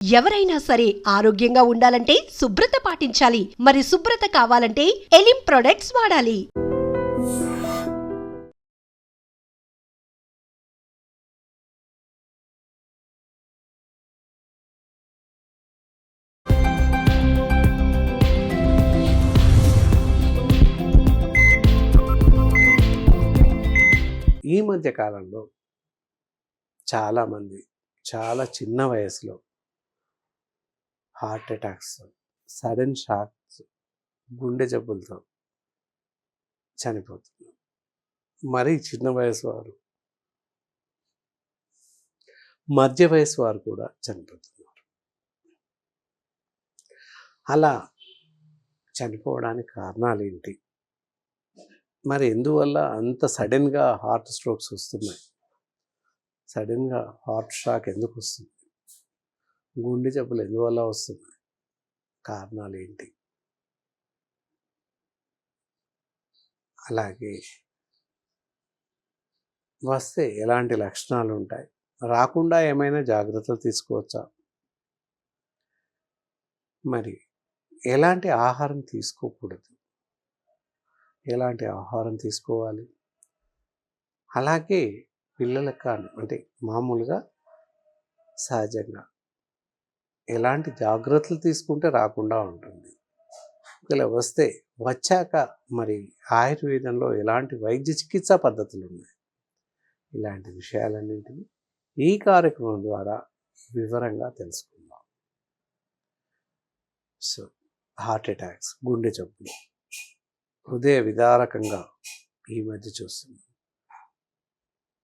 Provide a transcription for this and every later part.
ఎవరైనా సరే ఆరోగ్యంగా ఉండాలంటే శుభ్రత పాటించాలి. మరి శుభ్రత కావాలంటే ఎలిం ప్రొడక్ట్స్ వాడాలి. ఈ మధ్య కాలంలో చాలామంది చాలా చిన్న వయసులో హార్ట్ అటాక్స్, సడన్ షాక్స్, గుండె జబ్బులతో చనిపోతున్నారు. మరీ చిన్న వయసు వారు, మధ్య వయసు వారు కూడా చనిపోతున్నారు. అలా చనిపోవడానికి కారణాలు ఏంటి? మరి ఎందువల్ల అంత సడన్గా హార్ట్ స్ట్రోక్స్ వస్తున్నాయి? సడన్గా హార్ట్ షాక్ ఎందుకు వస్తుంది? గుండె జబ్బులు ఎందువల్ల వస్తున్నాయి? కారణాలు ఏంటి? అలాగే వస్తే ఎలాంటి లక్షణాలు ఉంటాయి? రాకుండా ఏమైనా జాగ్రత్తలు తీసుకోవచ్చా? మరి ఎలాంటి ఆహారం తీసుకోకూడదు? ఎలాంటి ఆహారం తీసుకోవాలి? అలాగే పిల్లలకు కానీ అంటే మామూలుగా సహజంగా ఎలాంటి జాగ్రత్తలు తీసుకుంటే రాకుండా ఉంటుంది? ఇలా వస్తే వచ్చాక మరి ఆయుర్వేదంలో ఎలాంటి వైద్య చికిత్సా పద్ధతులు ఉన్నాయి? ఇలాంటి విషయాలన్నింటినీ ఈ కార్యక్రమం ద్వారా వివరంగా తెలుసుకుందాం. సో హార్ట్ అటాక్స్, గుండె జబ్బులు హృదయ విదారకంగా ఈ మధ్య చూస్తున్నాం.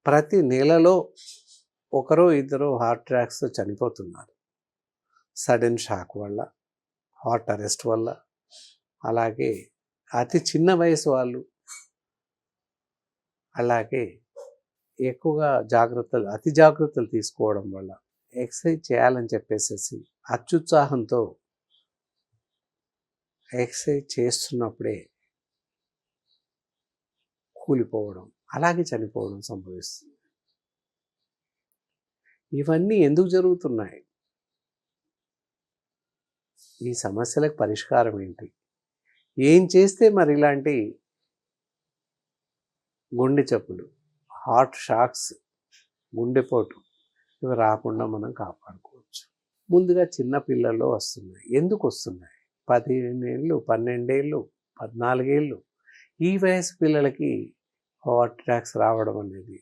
ప్రతి నెలలో ఒకరో ఇద్దరు హార్ట్ అటాక్స్తో చనిపోతున్నారు. సడన్ షాక్ వల్ల, హార్ట్ అరెస్ట్ వల్ల, అలాగే అతి చిన్న వయసు వాళ్ళు, అలాగే ఎక్కువగా అతి జాగ్రత్తలు తీసుకోవడం వల్ల, ఎక్సర్సైజ్ చేయాలని చెప్పేసి అత్యుత్సాహంతో ఎక్సర్సైజ్ చేస్తున్నప్పుడే కూలిపోవడం, అలాగే చనిపోవడం సంభవిస్తుంది. ఇవన్నీ ఎందుకు జరుగుతున్నాయి? ఈ సమస్యలకు పరిష్కారం ఏంటి? ఏం చేస్తే మరి ఇలాంటి గుండె జబ్బులు, హార్ట్ షాక్స్, గుండెపోటు ఇవి రాకుండా మనం కాపాడుకోవచ్చు? ముందుగా చిన్న పిల్లల్లో వస్తున్నాయి. ఎందుకు వస్తున్నాయి? 15 ఏళ్ళు, 12 ఏళ్ళు, 14 ఏళ్ళు ఈ వయసు పిల్లలకి హార్ట్ అటాక్స్ రావడం అనేది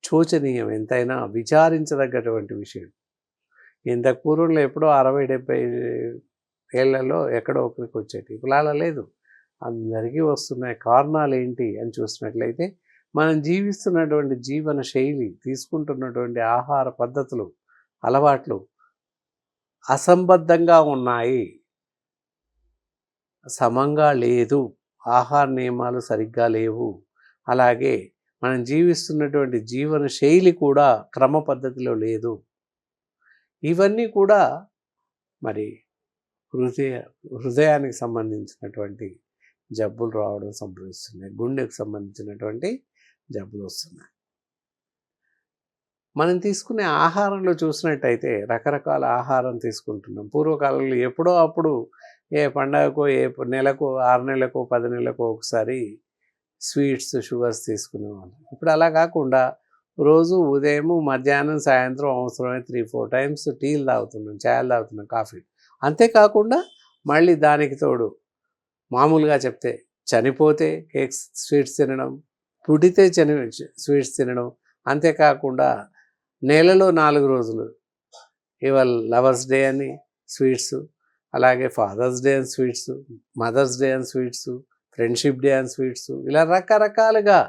శోచనీయం, ఎంతైనా విచారించదగ్గటువంటి విషయం. ఇంతకు పూర్వంలో ఎప్పుడో 60-70 ఏళ్లలో ఎక్కడో ఒకరికి వచ్చేటి, ఇప్పుడు అలా లేదు, అందరికీ వస్తున్నాయి. కారణాలు ఏంటి అని చూసినట్లయితే మనం జీవిస్తున్నటువంటి జీవన శైలి, తీసుకుంటున్నటువంటి ఆహార పద్ధతులు, అలవాట్లు అసంబద్ధంగా ఉన్నాయి, సమంగా లేదు, ఆహార నియమాలు సరిగ్గా లేవు, అలాగే మనం జీవిస్తున్నటువంటి జీవన శైలి కూడా క్రమ పద్ధతిలో లేదు. ఇవన్నీ కూడా మరి హృదయానికి సంబంధించినటువంటి జబ్బులు రావడం సంభవిస్తున్నాయి. గుండెకు సంబంధించినటువంటి జబ్బులు వస్తున్నాయి. మనం తీసుకునే ఆహారంలో చూసినట్టయితే రకరకాల ఆహారం తీసుకుంటున్నాం. పూర్వకాలంలో ఎప్పుడో అప్పుడు ఏ పండగకో, ఏ నెలకో, 6 నెలలకో, 10 నెలలకో ఒకసారి స్వీట్స్, షుగర్స్ తీసుకునేవాళ్ళం. ఇప్పుడు అలా కాకుండా రోజు ఉదయం, మధ్యాహ్నం, సాయంత్రం అవసరమైన 3-4 టైమ్స్ టీలు తాగుతున్నాం, చాయలు తాగుతున్నాం, కాఫీ. అంతేకాకుండా మళ్ళీ దానికి తోడు మామూలుగా చెప్తే చనిపోతే కేక్స్, స్వీట్స్ తినడం, పుడితే స్వీట్స్ తినడం. అంతేకాకుండా నెలలో 4 రోజులు ఇవాళ లవర్స్ డే అని స్వీట్స్, అలాగే ఫాదర్స్ డే అని స్వీట్స్, మదర్స్ డే అని స్వీట్స్, ఫ్రెండ్షిప్ డే అని స్వీట్స్, ఇలా రకరకాలుగా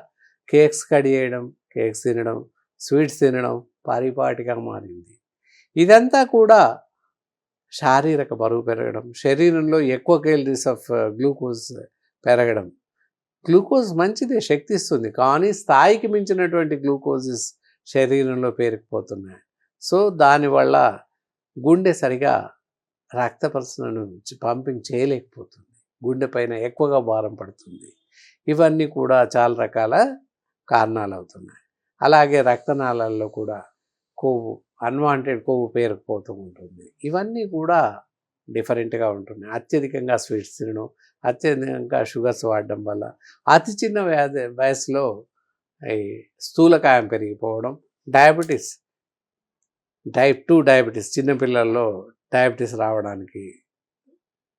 కేక్స్ కట్ చేయడం, కేక్స్ తినడం, స్వీట్స్ తినడం పరిపాటిగా మారింది. ఇదంతా కూడా శారీరక బరువు పెరగడం, శరీరంలో ఎక్కువ కేలరీస్ ఆఫ్ గ్లూకోజ్ పెరగడం. గ్లూకోజ్ మంచిదే, శక్తి ఇస్తుంది, కానీ స్థాయికి మించినటువంటి గ్లూకోజెస్ శరీరంలో పేరుకుపోతున్నాయి. సో దానివల్ల గుండె సరిగా రక్త ప్రసరణ పంపింగ్ చేయలేకపోతుంది, గుండె పైన ఎక్కువగా భారం పడుతుంది. ఇవన్నీ కూడా చాలా రకాల కారణాలు అవుతున్నాయి. అలాగే రక్తనాళాల్లో కూడా కొవ్వు, అన్వాంటెడ్ కొవ్వు పేరుకుపోతూ ఉంటుంది. ఇవన్నీ కూడా డిఫరెంట్గా ఉంటున్నాయి. అత్యధికంగా స్వీట్స్ తినడం, అత్యధికంగా షుగర్స్ వాడడం వల్ల అతి చిన్న వయసులో ఈ స్థూలకాయం పెరిగిపోవడం, డయాబెటీస్, టైప్ 2 డయాబెటీస్, చిన్నపిల్లల్లో డయాబెటీస్ రావడానికి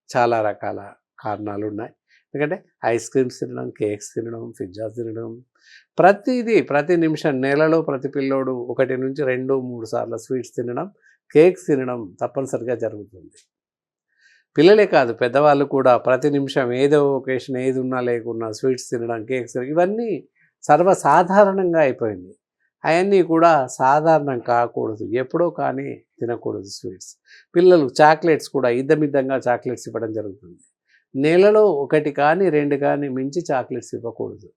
చాలా రకాల కారణాలు ఉన్నాయి. ఎందుకంటే ఐస్ క్రీమ్స్ తినడం, కేక్స్ తినడం, పిజ్జా తినడం, ప్రతి నిమిషం నెలలో ప్రతి పిల్లోడు 1 నుంచి 2, 3 సార్లు స్వీట్స్ తినడం, కేక్స్ తినడం తప్పనిసరిగా జరుగుతుంది. పిల్లలే కాదు, పెద్దవాళ్ళు కూడా ప్రతి నిమిషం ఏదో ఒకేషన్ ఏది ఉన్నా లేకున్నా స్వీట్స్ తినడం, కేక్స్ తినడం, ఇవన్నీ సర్వసాధారణంగా అయిపోయింది. అవన్నీ కూడా సాధారణం కాకూడదు, ఎప్పుడో కానీ తినకూడదు స్వీట్స్. పిల్లలు చాక్లెట్స్ కూడా ఇద్దమిద్దంగా చాక్లెట్స్ ఇవ్వడం జరుగుతుంది. నెలలో 1 కానీ 2 కానీ మించి చాక్లెట్స్ ఇవ్వకూడదు.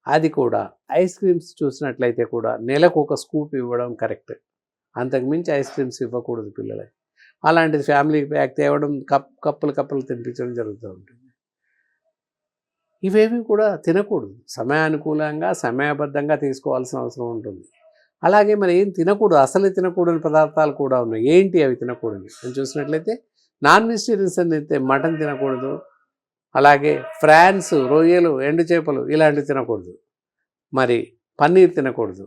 అది కూడా ఐస్ క్రీమ్స్ చూసినట్లయితే కూడా నెలకు 1 స్కూప్ ఇవ్వడం కరెక్ట్. అంతకు మించి ఐస్ క్రీమ్స్ ఇవ్వకూడదు పిల్లలకి. అలాంటిది ఫ్యామిలీ ప్యాక్ తేవడం, కప్పులు తినిపించడం జరుగుతూ ఉంటుంది. ఇవేవి కూడా తినకూడదు. సమయానుకూలంగా సమయబద్ధంగా తీసుకోవాల్సిన అవసరం ఉంటుంది. అలాగే మరి ఏం తినకూడదు, అసలు తినకూడని పదార్థాలు కూడా ఉన్నాయి. ఏంటి అవి తినకూడదు అని చూసినట్లయితే నాన్ వెజిటేరియన్స్ అయితే మటన్ తినకూడదు, అలాగే ఫ్రాన్స్, రొయ్యలు, ఎండు చేపలు ఇలాంటివి తినకూడదు. మరి పన్నీర్ తినకూడదు.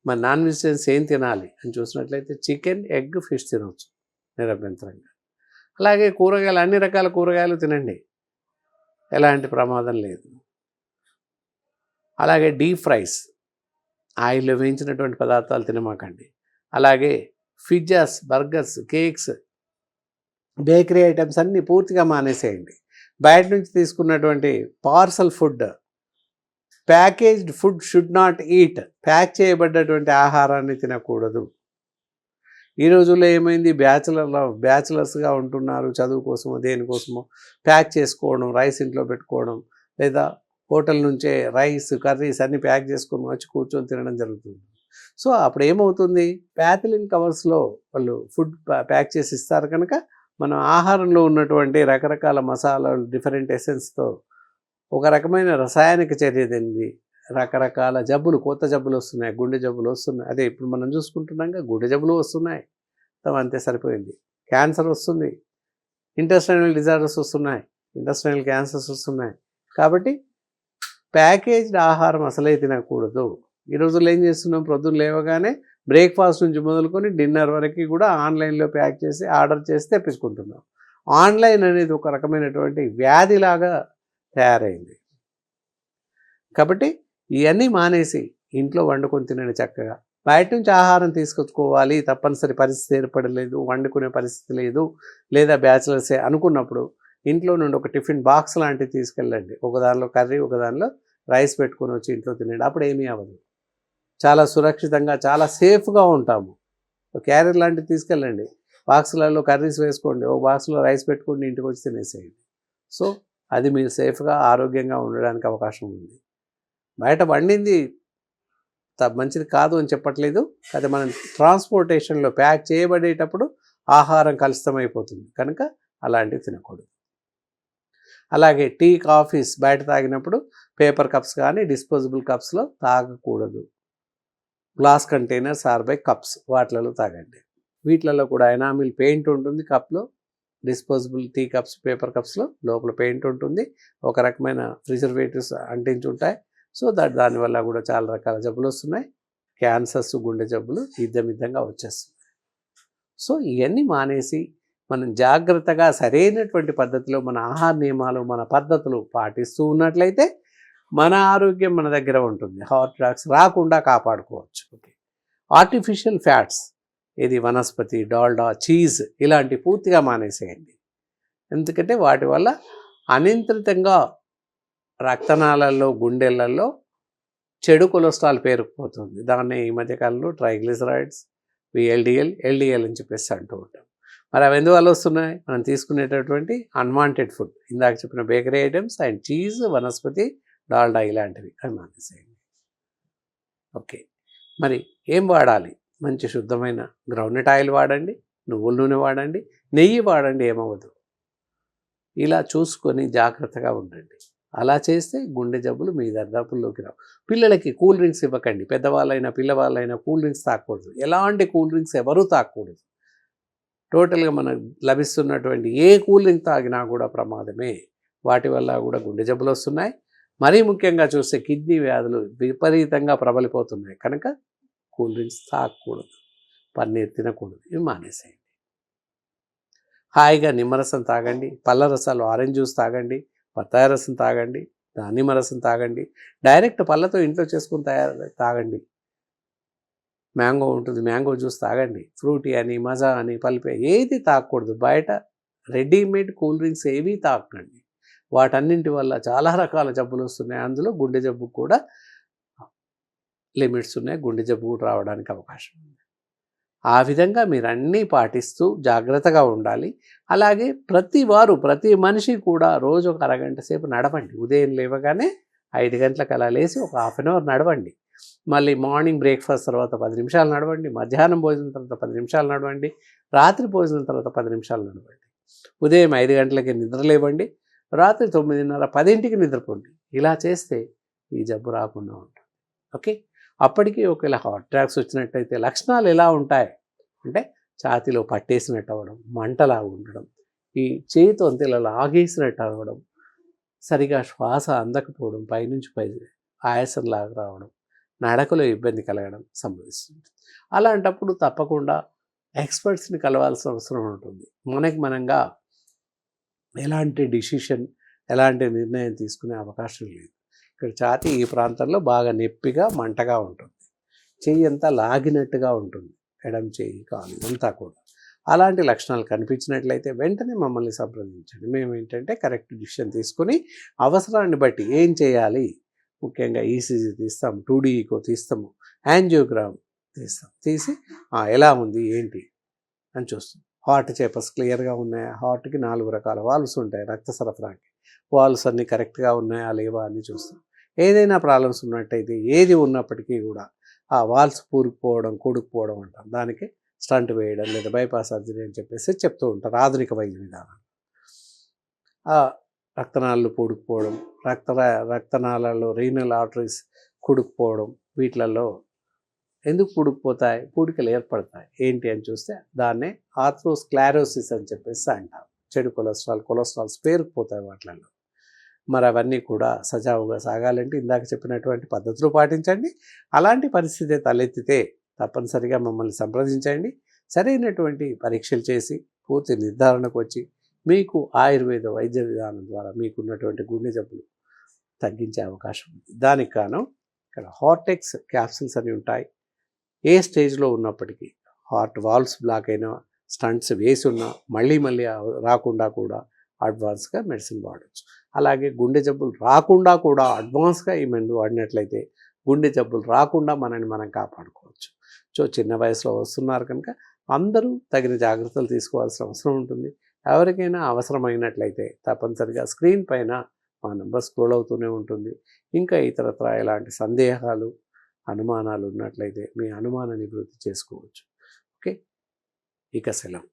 మరి నాన్ వెజిటేరియన్స్ ఏం తినాలి అని చూసినట్లయితే చికెన్, ఎగ్, ఫిష్ తినవచ్చు నిరభ్యంతరంగా. అలాగే కూరగాయలు, అన్ని రకాల కూరగాయలు తినండి, ఎలాంటి ప్రమాదం లేదు. అలాగే డీప్ ఫ్రైస్, ఆయిల్లో వేయించినటువంటి పదార్థాలు తినమాకండి. అలాగే pizzas, burgers, cakes, bakery items అన్నీ పూర్తిగా మానేసేయండి. బయట నుంచి తీసుకున్నటువంటి parcel food, packaged food should not eat. Pack చేయబడ్డటువంటి ఆహారాన్ని తినకూడదు. ఈ రోజుల్లో ఏమైంది, బ్యాచులర్స్గా ఉంటున్నారు, చదువు కోసమో దేనికోసమో ప్యాక్ చేసుకోవడం, రైస్ ఇంట్లో పెట్టుకోవడం, లేదా హోటల్ నుంచే రైస్, కర్రీస్ అన్నీ ప్యాక్ చేసుకొని వచ్చి కూర్చొని తినడం జరుగుతుంది. సో అప్పుడు ఏమవుతుంది, ప్యాథలిన్ కవర్స్లో వాళ్ళు ఫుడ్ ప్యాక్ చేసి ఇస్తారు కనుక మన ఆహారంలో ఉన్నటువంటి రకరకాల మసాలాలు, డిఫరెంట్ ఎసెన్స్తో ఒక రకమైన రసాయనిక చర్య చెంది రకరకాల జబ్బులు, కొత్త జబ్బులు వస్తున్నాయి. గుండె జబ్బులు వస్తున్నాయి. అదే ఇప్పుడు మనం చూసుకుంటున్నాక గుండె జబ్బులు వస్తున్నాయి, అంతే సరిపోయింది. క్యాన్సర్ వస్తుంది, ఇంటెస్టైనల్ డిజార్డర్స్ వస్తున్నాయి, ఇంటెస్టైనల్ క్యాన్సర్స్ వస్తున్నాయి. కాబట్టి ప్యాకేజ్డ్ ఆహారం అసలే తినకూడదు. ఈ రోజుల్లో ఏం చేస్తున్నాం, ప్రొద్దున లేవగానే బ్రేక్ఫాస్ట్ నుంచి మొదలుకొని డిన్నర్ వరకు కూడా ఆన్లైన్లో ప్యాక్ చేసి ఆర్డర్ చేసి తెప్పించుకుంటున్నాం. ఆన్లైన్ అనేది ఒక రకమైనటువంటి వ్యాధిలాగా తయారైంది. కాబట్టి ఇవన్నీ మానేసి ఇంట్లో వండుకొని తినండి చక్కగా. బయట నుంచి ఆహారం తీసుకొచ్చుకోవాలి, తప్పనిసరి పరిస్థితి ఏర్పడలేదు, వండుకునే పరిస్థితి లేదు, లేదా బ్యాచిలర్సే అనుకున్నప్పుడు ఇంట్లో నుండి ఒక టిఫిన్ బాక్స్ లాంటివి తీసుకెళ్ళండి. ఒక దానిలో కర్రీ, ఒక దానిలో రైస్ పెట్టుకొని వచ్చి ఇంట్లో తినండి. అప్పుడు ఏమీ అవ్వదు, చాలా సురక్షితంగా, చాలా సేఫ్గా ఉంటాము. క్యారియర్ లాంటివి తీసుకెళ్ళండి, బాక్సులలో కర్రీస్ వేసుకోండి, ఒక బాక్స్లో రైస్ పెట్టుకోండి, ఇంటికి వచ్చి తినేసేయండి. సో అది మీరు సేఫ్గా, ఆరోగ్యంగా ఉండడానికి అవకాశం ఉంది. బయట వండింది మంచిది కాదు అని చెప్పట్లేదు, అది మనం ట్రాన్స్పోర్టేషన్లో ప్యాక్ చేయబడేటప్పుడు ఆహారం కలుషితమైపోతుంది కనుక అలాంటివి తినకూడదు. అలాగే టీ, కాఫీస్ బయట తాగినప్పుడు పేపర్ కప్స్ కానీ డిస్పోజబుల్ కప్స్లో తాగకూడదు. Glass containers or by cups వాటిలలో తాగండి. వీటిలలో కూడా ఎనామిల్ పెయింట్ ఉంటుంది కప్లో. డిస్పోజబుల్ టీ కప్స్, పేపర్ కప్స్లో లోపల పెయింట్ ఉంటుంది, ఒక రకమైన ప్రిజర్వేటివ్స్ అంటించి ఉంటాయి. సో దానివల్ల కూడా చాలా రకాల జబ్బులు వస్తున్నాయి, క్యాన్సర్స్, గుండె జబ్బులు ఇద్దమిద్దంగా వచ్చేస్తున్నాయి. సో ఇవన్నీ మానేసి మనం జాగ్రత్తగా సరైనటువంటి పద్ధతిలో మన ఆహార నియమాలు, మన పద్ధతులు పాటిస్తూ ఉన్నట్లయితే మన ఆరోగ్యం మన దగ్గర ఉంటుంది. హార్ట్ అటాక్స్ రాకుండా కాపాడుకోవచ్చు. ఓకే, ఆర్టిఫిషియల్ ఫ్యాట్స్, ఇది వనస్పతి, డాల్డా, చీజ్ ఇలాంటి పూర్తిగా మానేసేయండి. ఎందుకంటే వాటి వల్ల అనియంత్రితంగా రక్తనాళాల్లో, గుండెలలో చెడు కొలెస్ట్రాల్ పేరుకుపోతుంది. దాన్ని ఈ మధ్యకాలంలో ట్రైగ్లిసరైడ్స్, ఎల్డిఎల్ అని చెప్పేసి అంటూ ఉంటాం. మరి అవి ఎందువల్ల వస్తున్నాయి, మనం తీసుకునేటటువంటి అన్వాంటెడ్ ఫుడ్, ఇందాక చెప్పిన bakery items and cheese, vanaspati, Dalda ఇలాంటివి అవి మానేసేయండి. ఓకే, మరి ఏం వాడాలి, మంచి శుద్ధమైన గ్రౌండ్నట్ ఆయిల్ వాడండి, నువ్వుల నూనె వాడండి, నెయ్యి వాడండి, ఏమవ్వదు. ఇలా చూసుకొని జాగ్రత్తగా ఉండండి. అలా చేస్తే గుండె జబ్బులు మీ దరిదాపుల్లోకి రావు. పిల్లలకి కూల్ డ్రింక్స్ ఇవ్వకండి. పెద్దవాళ్ళైనా పిల్లవాళ్ళైనా కూల్ డ్రింక్స్ తాగకూడదు. ఎలాంటి కూల్ డ్రింక్స్ ఎవరూ తాగకూడదు. టోటల్గా మనకు లభిస్తున్నటువంటి ఏ కూల్ డ్రింక్ తాగినా కూడా ప్రమాదమే. వాటి వల్ల కూడా గుండె జబ్బులు వస్తున్నాయి. మరీ ముఖ్యంగా చూస్తే కిడ్నీ వ్యాధులు విపరీతంగా ప్రబలిపోతున్నాయి. కనుక కూల్ డ్రింక్స్ తాగకూడదు, పన్నీర్ తినకూడదు, ఇవి మానేసేయండి. హాయిగా నిమ్మరసం తాగండి, పళ్ళ రసాలు ఆరెంజ్ జ్యూస్ తాగండి, బత్తాయి రసం తాగండి, దానిమ్మ రసం తాగండి, డైరెక్ట్ పళ్ళతో ఇంట్లో చేసుకుని తాగండి. మ్యాంగో ఉంటుంది, మ్యాంగో జ్యూస్ తాగండి. ఫ్రూటీ అని, మజా అని, పల్పే ఏది తాగకూడదు. బయట రెడీమేడ్ కూల్ డ్రింక్స్ ఏవి తాగకండి. వాటన్నింటి వల్ల చాలా రకాల జబ్బులు వస్తున్నాయి. అందులో గుండె జబ్బు కూడా లిమిట్స్ ఉన్నాయి. గుండె జబ్బు కూడా రావడానికి అవకాశం ఉంది. ఆ విధంగా మీరు అన్నీ పాటిస్తూ జాగ్రత్తగా ఉండాలి. అలాగే ప్రతి మనిషి కూడా రోజు ఒక అరగంట సేపు నడవండి. ఉదయం లేవగానే 5 గంటలకు అలా లేచి ఒక హాఫ్ అన్ అవర్ నడవండి. మళ్ళీ మార్నింగ్ బ్రేక్ఫాస్ట్ తర్వాత 10 నిమిషాలు నడవండి, మధ్యాహ్నం భోజనం తర్వాత 10 నిమిషాలు నడవండి, రాత్రి భోజనం తర్వాత 10 నిమిషాలు నడవండి. ఉదయం 5 గంటలకి నిద్ర లేవండి, రాత్రి 9:30, 10ంటికి నిద్రపోండి. ఇలా చేస్తే ఈ జబ్బు రాకుండా ఉంటుంది. ఓకే. అప్పటికి ఒకవేళ హార్ట్ అటాక్స్ వచ్చినట్టయితే లక్షణాలు ఎలా ఉంటాయి అంటే ఛాతీలో పట్టేసినట్టు అవ్వడం, మంటలాగా ఉండడం, ఈ చేతితో అంతే ఇలా లాగేసినట్టు అవ్వడం, సరిగా శ్వాస అందకపోవడం, పైనుంచి పై ఆయాసంలాగా రావడం, నడకలో ఇబ్బంది కలగడం సంభవిస్తుంది. అలాంటప్పుడు తప్పకుండా ఎక్స్పర్ట్స్ని కలవాల్సిన అవసరం ఉంటుంది. మనంగా ఎలాంటి ఎలాంటి నిర్ణయం తీసుకునే అవకాశం లేదు. ఇక్కడ ఛాతీ ఈ ప్రాంతంలో బాగా నొప్పిగా మంటగా ఉంటుంది, చెయ్యి అంతా లాగినట్టుగా ఉంటుంది, ఎడం చెయ్యి కాలు అంతా కూడా. అలాంటి లక్షణాలు కనిపించినట్లయితే వెంటనే మమ్మల్ని సంప్రదించండి. మేము ఏంటంటే కరెక్ట్ డిసిషన్ తీసుకుని అవసరాన్ని బట్టి ఏం చేయాలి, ముఖ్యంగా ఈసీజీ తీస్తాము, 2D ఈకో తీస్తాము, యాంజియోగ్రామ్ తీస్తాం, తీసి ఎలా ఉంది ఏంటి అని చూస్తాం. హార్ట్ చేపర్స్ క్లియర్గా ఉన్నాయా, హార్ట్కి 4 రకాల వాల్వ్స్ ఉంటాయి రక్త సరఫరాకి, వాల్వ్స్ అన్నీ కరెక్ట్గా ఉన్నాయా లేవా అని చూస్తాం. ఏదైనా ప్రాబ్లమ్స్ ఉన్నట్టయితే ఏది ఉన్నప్పటికీ కూడా ఆ వాల్వ్స్ కూడుకుపోవడం అంటాం. దానికి స్టంట్ వేయడం లేదా బైపాస్ సర్జరీ అని చెప్పేసి చెప్తూ ఉంటారు ఆధునిక వైద్య విధానం. రక్తనాళాలు పూడుకుపోవడం, రక్తనాళాల్లో రీనల్ ఆర్టరీస్ కూడుకుపోవడం, వీటిలలో ఎందుకు పూడుకుపోతాయి, పూడికలు ఏర్పడతాయి ఏంటి అని చూస్తే దాన్నే ఆథ్రోస్క్లెరోసిస్ అని చెప్పేసి అంటాం. చెడు కొలెస్ట్రాల్స్ పేరుకుపోతాయి వాటిలలో. మరి అవన్నీ కూడా సజావుగా సాగాలంటే ఇందాక చెప్పినటువంటి పద్ధతులు పాటించండి. అలాంటి పరిస్థితి తలెత్తితే తప్పనిసరిగా మమ్మల్ని సంప్రదించండి. సరైనటువంటి పరీక్షలు చేసి పూర్తి నిర్ధారణకు వచ్చి మీకు ఆయుర్వేద వైద్య విధానం ద్వారా మీకున్నటువంటి గుండె జబ్బులు తగ్గించే అవకాశం ఉంది. దానికి కాను ఇక్కడ హార్టెక్స్ క్యాప్సిల్స్ అని ఉంటాయి. ఏ స్టేజ్లో ఉన్నప్పటికీ హార్ట్ వాల్వ్స్ బ్లాక్ అయినా, స్టంట్స్ వేసి ఉన్నా మళ్ళీ రాకుండా కూడా అడ్వాన్స్గా మెడిసిన్ వాడచ్చు. అలాగే గుండె జబ్బులు రాకుండా కూడా అడ్వాన్స్గా ఈ మందు వాడినట్లయితే గుండె జబ్బులు రాకుండా మనం కాపాడుకోవచ్చు. చిన్న వయసులో వస్తున్నారు కనుక అందరూ తగిన జాగ్రత్తలు తీసుకోవాల్సిన అవసరం ఉంటుంది. ఎవరికైనా అవసరమైనట్లయితే తప్పనిసరిగా స్క్రీన్ పైన మా నెంబర్ స్క్రోల్ అవుతూనే ఉంటుంది. ఇంకా ఇతరత్ర ఎలాంటి సందేహాలు, అనుమానాలు ఉన్నట్లయితే మీ అనుమాన నివృత్తి చేసుకోవచ్చు. ఓకే, ఇక సెలవు.